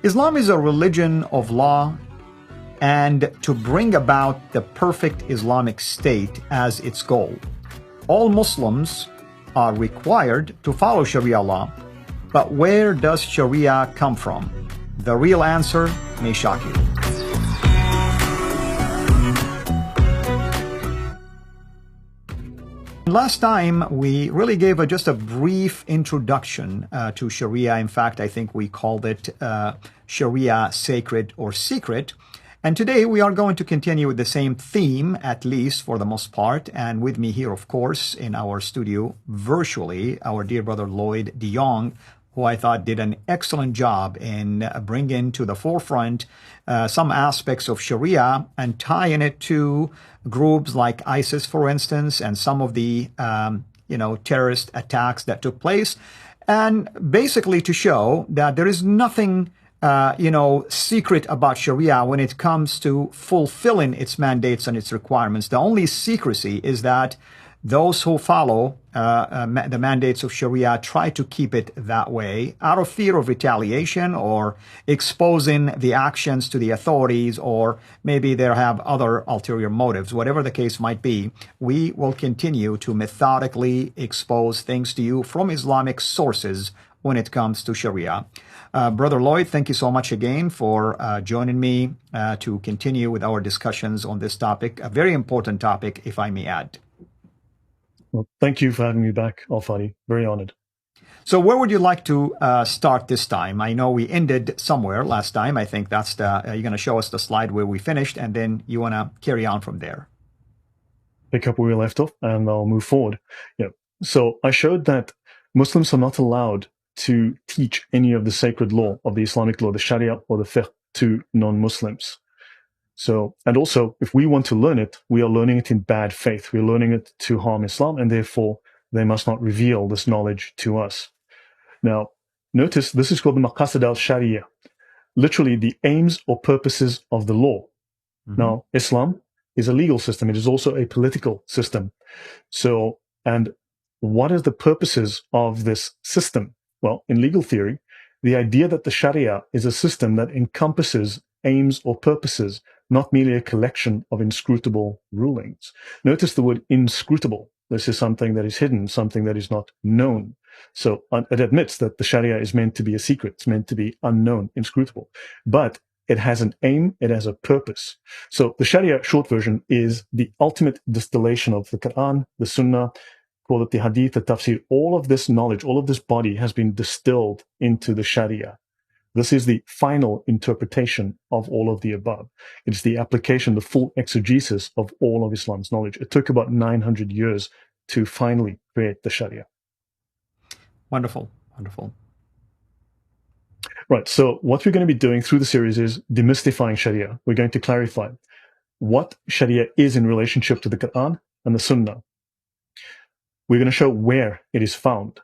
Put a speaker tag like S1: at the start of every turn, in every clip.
S1: Islam is a religion of law, and to bring about the perfect Islamic state as its goal. All Muslims are required to follow Sharia law, but where does Sharia come from? The real answer may shock you. Last time, we really gave just a brief introduction to Sharia. In fact, I think we called it Sharia Sacred or Secret. And today we are going to continue with the same theme, at least for the most part. And with me here, of course, in our studio, virtually, our dear brother Lloyd Jongh, who I thought did an excellent job in bringing to the forefront some aspects of Sharia and tying it to groups like ISIS, for instance, and some of the terrorist attacks that took place, and basically to show that there is nothing secret about Sharia when it comes to fulfilling its mandates and its requirements. The only secrecy is that those who follow the mandates of Sharia try to keep it that way out of fear of retaliation or exposing the actions to the authorities, or maybe they have other ulterior motives. Whatever the case might be, we will continue to methodically expose things to you from Islamic sources when it comes to Sharia. Brother Lloyd, thank you so much again for joining me to continue with our discussions on this topic, a very important topic, if I may add.
S2: Well, thank you for having me back, Fadi. Very honored.
S1: So where would you like to start this time? I know we ended somewhere last time. I think that's you're going to show us the slide where we finished, and then you want to carry on from there.
S2: Pick up where we left off, and I'll move forward. Yeah. So I showed that Muslims are not allowed to teach any of the sacred law of the Islamic law, the Sharia or the fiqh, to non-Muslims. So, and also, if we want to learn it, we are learning it in bad faith. We're learning it to harm Islam, and therefore they must not reveal this knowledge to us. Now, notice this is called the Maqasid al-Sharia, literally the aims or purposes of the law. Mm-hmm. Now, Islam is a legal system. It is also a political system. So, and what are the purposes of this system? Well, in legal theory, the idea that the Sharia is a system that encompasses aims or purposes, not merely a collection of inscrutable rulings. Notice the word inscrutable. This is something that is hidden, something that is not known. So it admits that the Sharia is meant to be a secret. It's meant to be unknown, inscrutable. But it has an aim, it has a purpose. So the Sharia, short version, is the ultimate distillation of the Qur'an, the Sunnah, call it the Hadith, the Tafsir. All of this knowledge, all of this body has been distilled into the Sharia. This is the final interpretation of all of the above. It's the application, the full exegesis of all of Islam's knowledge. It took about 900 years to finally create the Sharia.
S1: Wonderful, wonderful.
S2: Right, so what we're going to be doing through the series is demystifying Sharia. We're going to clarify what Sharia is in relationship to the Qur'an and the Sunnah. We're going to show where it is found.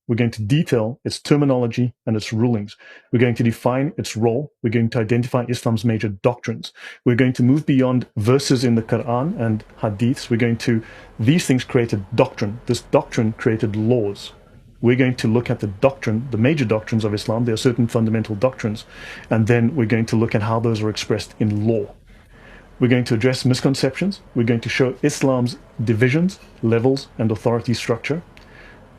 S2: We're going to detail its terminology and its rulings. We're going to define its role. We're going to identify Islam's major doctrines. We're going to move beyond verses in the Quran and hadiths. These things created doctrine. This doctrine created laws. We're going to look at the doctrine, the major doctrines of Islam. There are certain fundamental doctrines. And then we're going to look at how those are expressed in law. We're going to address misconceptions. We're going to show Islam's divisions, levels, and authority structure.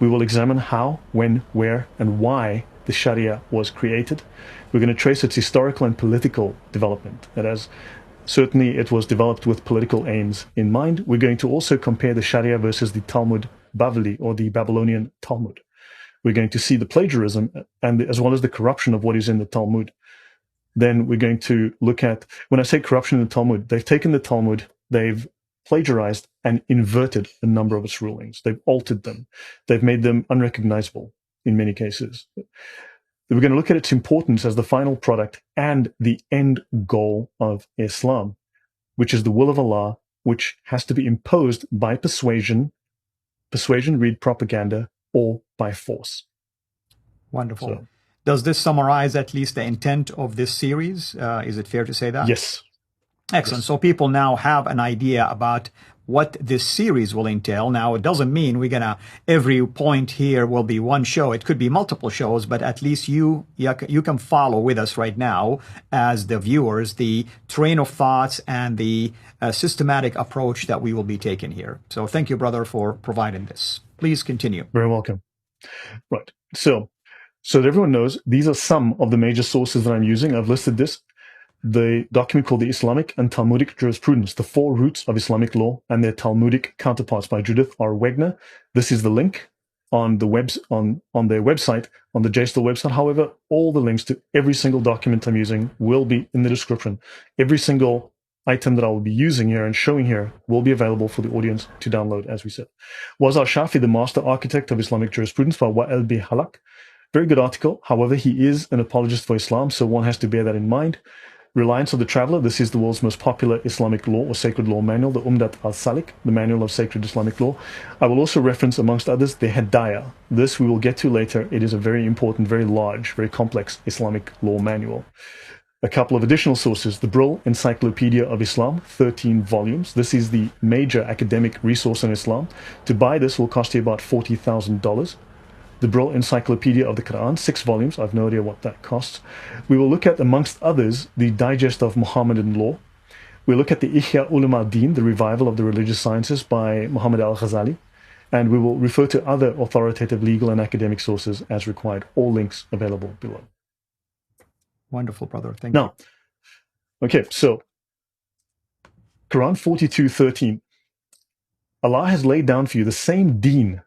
S2: We will examine how, when, where, and why the Sharia was created. We're going to trace its historical and political development. Certainly it was developed with political aims in mind. We're going to also compare the Sharia versus the Talmud Bavli, or the Babylonian Talmud. We're going to see the plagiarism and as well as the corruption of what is in the Talmud. Then we're going to look at, when I say corruption in the Talmud, they've taken the Talmud, they've plagiarized and inverted a number of its rulings. They've altered them. They've made them unrecognizable in many cases. We're going to look at its importance as the final product and the end goal of Islam, which is the will of Allah, which has to be imposed by persuasion, read propaganda, or by force.
S1: Wonderful. So, does this summarize at least the intent of this series? Is it fair to say that?
S2: Yes.
S1: Excellent. So people now have an idea about what this series will entail. Now, it doesn't mean we're gonna, every point here will be one show. It could be multiple shows, but at least you can follow with us right now as the viewers, the train of thoughts and the systematic approach that we will be taking here. So thank you, brother, for providing this. Please continue.
S2: Very welcome. Right. So that everyone knows, these are some of the major sources that I'm using. I've listed this. The document called the Islamic and Talmudic Jurisprudence, the four roots of Islamic law and their Talmudic counterparts by Judith R. Wegner. This is the link on the on their website, on the JSTOR website. However, all the links to every single document I'm using will be in the description. Every single item that I will be using here and showing here will be available for the audience to download, as we said. Was al-Shafi the master architect of Islamic jurisprudence by Wa'il B. Halak? Very good article. However, he is an apologist for Islam, so one has to bear that in mind. Reliance of the Traveler. This is the world's most popular Islamic law or sacred law manual, the Umdat al-Salik, the Manual of Sacred Islamic Law. I will also reference, amongst others, the Hidayah. This we will get to later. It is a very important, very large, very complex Islamic law manual. A couple of additional sources. The Brill Encyclopedia of Islam, 13 volumes. This is the major academic resource on Islam. To buy this will cost you about $40,000. The Brill Encyclopedia of the Qur'an, 6 volumes. I've no idea what that costs. We will look at, amongst others, the Digest of Muhammadan Law. We'll look at the Ihya Ulum al-Din, the Revival of the Religious Sciences by Muhammad al-Ghazali. And we will refer to other authoritative legal and academic sources as required. All links available below.
S1: Wonderful, brother. Thank you.
S2: Now, okay, so Quran 42:13. Allah has laid down for you the same deen,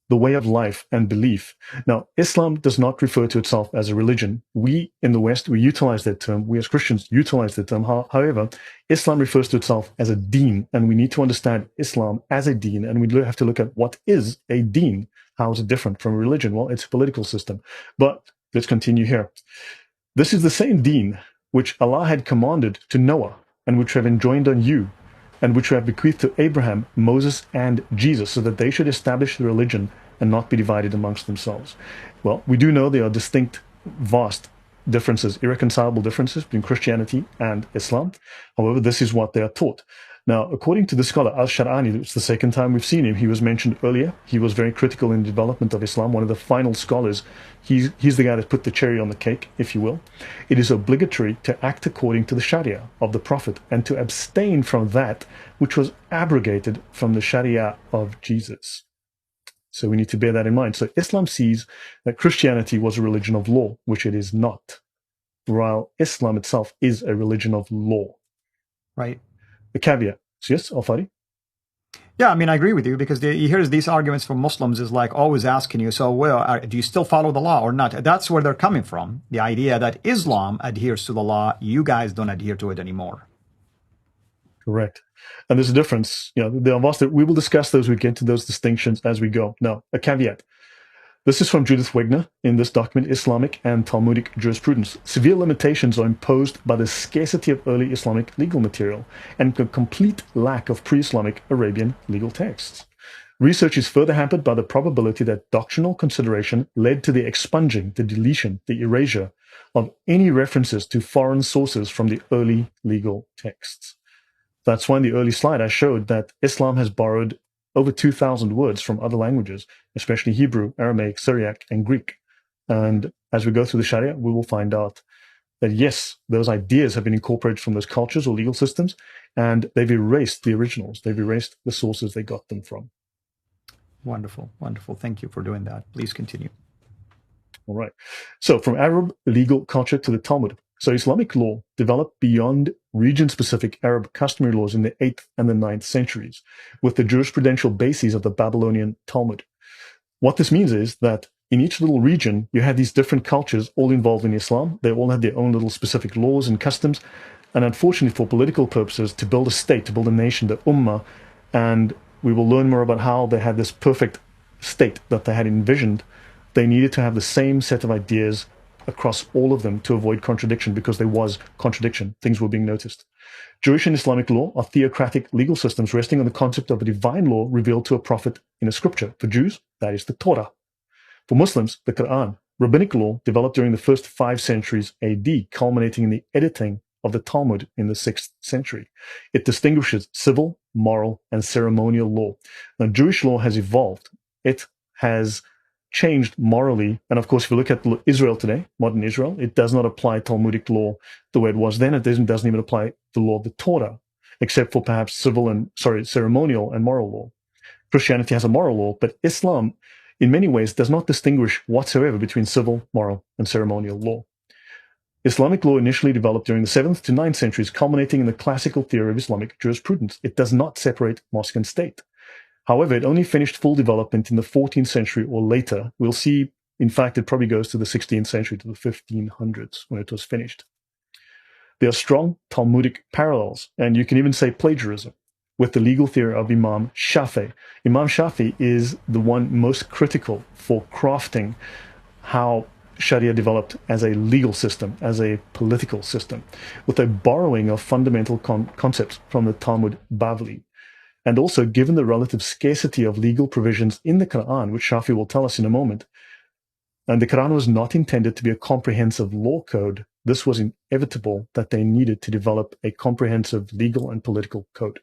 S2: the way of life and belief. Now, Islam does not refer to itself as a religion. We in the West, we utilize that term. We as Christians utilize that term. However, Islam refers to itself as a deen, and we need to understand Islam as a deen, and we have to look at what is a deen. How is it different from a religion? Well, it's a political system. But let's continue here. This is the same deen which Allah had commanded to Noah, and which I have enjoined on you, and which we have bequeathed to Abraham, Moses, and Jesus, so that they should establish the religion and not be divided amongst themselves. Well, we do know there are distinct, vast differences, irreconcilable differences between Christianity and Islam. However, this is what they are taught. Now, according to the scholar Al-Shar'ani, it's the second time we've seen him. He was mentioned earlier. He was very critical in the development of Islam, one of the final scholars. He's the guy that put the cherry on the cake, if you will. It is obligatory to act according to the Sharia of the Prophet and to abstain from that which was abrogated from the Sharia of Jesus. So we need to bear that in mind. So Islam sees that Christianity was a religion of law, which it is not, while Islam itself is a religion of law.
S1: Right.
S2: The caveat. So yes, Al-Fadi?
S1: Yeah, I mean, I agree with you, because you hear these arguments from Muslims is like always asking you, so, well, do you still follow the law or not? That's where they're coming from. The idea that Islam adheres to the law, you guys don't adhere to it anymore.
S2: Correct. And there's a difference. You know, we will discuss those, we get to those distinctions as we go. Now, a caveat. This is from Judith Wegner in this document, Islamic and Talmudic Jurisprudence. Severe limitations are imposed by the scarcity of early Islamic legal material and the complete lack of pre-Islamic Arabian legal texts. Research is further hampered by the probability that doctrinal consideration led to the expunging, the deletion, the erasure of any references to foreign sources from the early legal texts. That's why in the early slide I showed that Islam has borrowed over 2,000 words from other languages, especially Hebrew, Aramaic, Syriac, and Greek. And as we go through the Sharia, we will find out that yes, those ideas have been incorporated from those cultures or legal systems, and they've erased the originals. They've erased the sources they got them from.
S1: Wonderful, wonderful. Thank you for doing that. Please continue.
S2: All right. So from Arab legal culture to the Talmud. So Islamic law developed beyond region-specific Arab customary laws in the 8th and the 9th centuries, with the jurisprudential bases of the Babylonian Talmud. What this means is that in each little region, you had these different cultures all involved in Islam. They all had their own little specific laws and customs. And unfortunately, for political purposes, to build a state, to build a nation, the Ummah, and we will learn more about how they had this perfect state that they had envisioned, they needed to have the same set of ideas across all of them to avoid contradiction, because there was contradiction. Things were being noticed. Jewish and Islamic law are theocratic legal systems resting on the concept of a divine law revealed to a prophet in a scripture. For Jews, that is the Torah. For Muslims, the Qur'an. Rabbinic law developed during the first 5 centuries AD, culminating in the editing of the Talmud in the 6th century. It distinguishes civil, moral, and ceremonial law. Now, Jewish law has evolved. It has changed morally. And of course, if you look at Israel today, modern Israel, it does not apply Talmudic law the way it was then. It doesn't even apply the law of the Torah, except for perhaps ceremonial and moral law. Christianity has a moral law, but Islam, in many ways, does not distinguish whatsoever between civil, moral, and ceremonial law. Islamic law initially developed during the 7th to 9th centuries, culminating in the classical theory of Islamic jurisprudence. It does not separate mosque and state. However, it only finished full development in the 14th century or later. We'll see, in fact, it probably goes to the 16th century, to the 1500s, when it was finished. There are strong Talmudic parallels, and you can even say plagiarism, with the legal theory of Imam Shafi. Imam Shafi is the one most critical for crafting how Sharia developed as a legal system, as a political system, with a borrowing of fundamental concepts from the Talmud Bavli. And also, given the relative scarcity of legal provisions in the Qur'an, which Shafi will tell us in a moment, and the Qur'an was not intended to be a comprehensive law code, this was inevitable that they needed to develop a comprehensive legal and political code.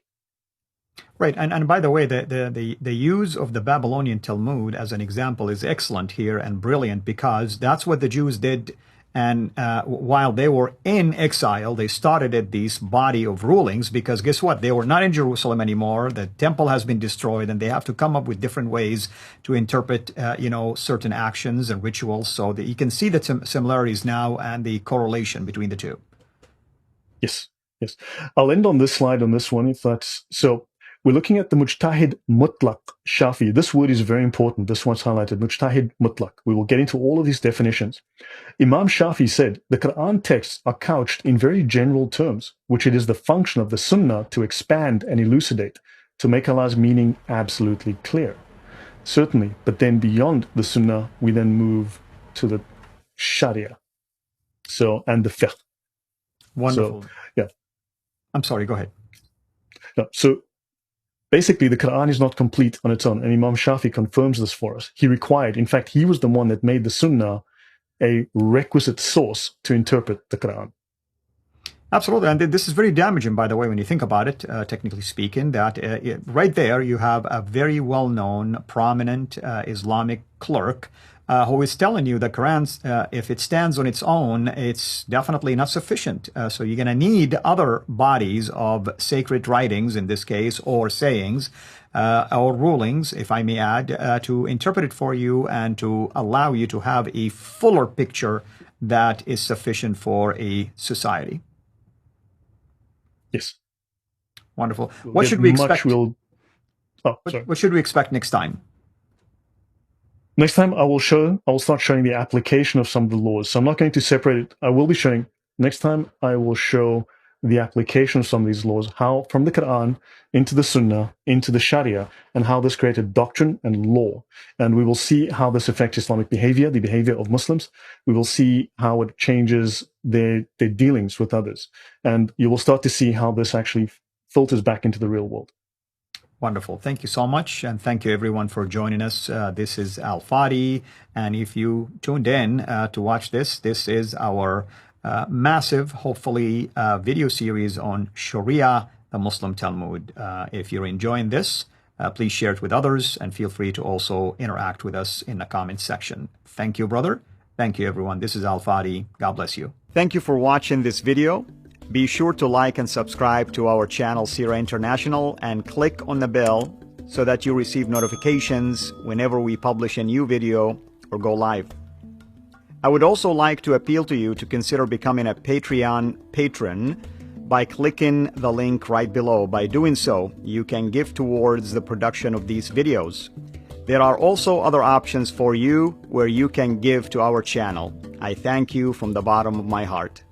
S1: Right, and by the way, the use of the Babylonian Talmud as an example is excellent here and brilliant, because that's what the Jews did. And while they were in exile, they started at this body of rulings, because guess what? They were not in Jerusalem anymore. The temple has been destroyed, and they have to come up with different ways to interpret, certain actions and rituals. So that you can see the similarities now and the correlation between the two.
S2: Yes. I'll end on this slide on this one, if that's so. We're looking at the Mujtahid Mutlaq Shafi. This word is very important. This one's highlighted, Mujtahid Mutlaq. We will get into all of these definitions. Imam Shafi said, the Qur'an texts are couched in very general terms, which it is the function of the Sunnah to expand and elucidate, to make Allah's meaning absolutely clear. Certainly, but then beyond the Sunnah, we then move to the Sharia. And the fiqh.
S1: Wonderful.
S2: So, yeah.
S1: I'm sorry, go ahead.
S2: No, so basically, the Qur'an is not complete on its own, and Imam Shafi confirms this for us. In fact, he was the one that made the Sunnah a requisite source to interpret the Qur'an.
S1: Absolutely, and this is very damaging, by the way, when you think about it, technically speaking, that right there you have a very well-known, prominent Islamic clerk who is telling you that Quran, if it stands on its own, it's definitely not sufficient. So you're going to need other bodies of sacred writings, in this case, or sayings, or rulings, if I may add, to interpret it for you and to allow you to have a fuller picture that is sufficient for a society.
S2: Yes.
S1: Wonderful. What should we expect?
S2: What
S1: should we expect next time?
S2: Next time I will start showing the application of some of the laws. So I'm not going to separate it. Next time I will show the application of some of these laws, how from the Quran into the Sunnah, into the Sharia, and how this created doctrine and law. And we will see how this affects Islamic behavior, the behavior of Muslims. We will see how it changes their dealings with others. And you will start to see how this actually filters back into the real world.
S1: Wonderful. Thank you so much. And thank you everyone for joining us. This is Al Fadi. And if you tuned in to watch this is our massive, hopefully, video series on Sharia, the Muslim Talmud. If you're enjoying this, please share it with others and feel free to also interact with us in the comments section. Thank you, brother. Thank you, everyone. This is Al Fadi. God bless you. Thank you for watching this video. Be sure to like and subscribe to our channel, CIRA International, and click on the bell so that you receive notifications whenever we publish a new video or go live. I would also like to appeal to you to consider becoming a Patreon patron by clicking the link right below. By doing so, you can give towards the production of these videos. There are also other options for you where you can give to our channel. I thank you from the bottom of my heart.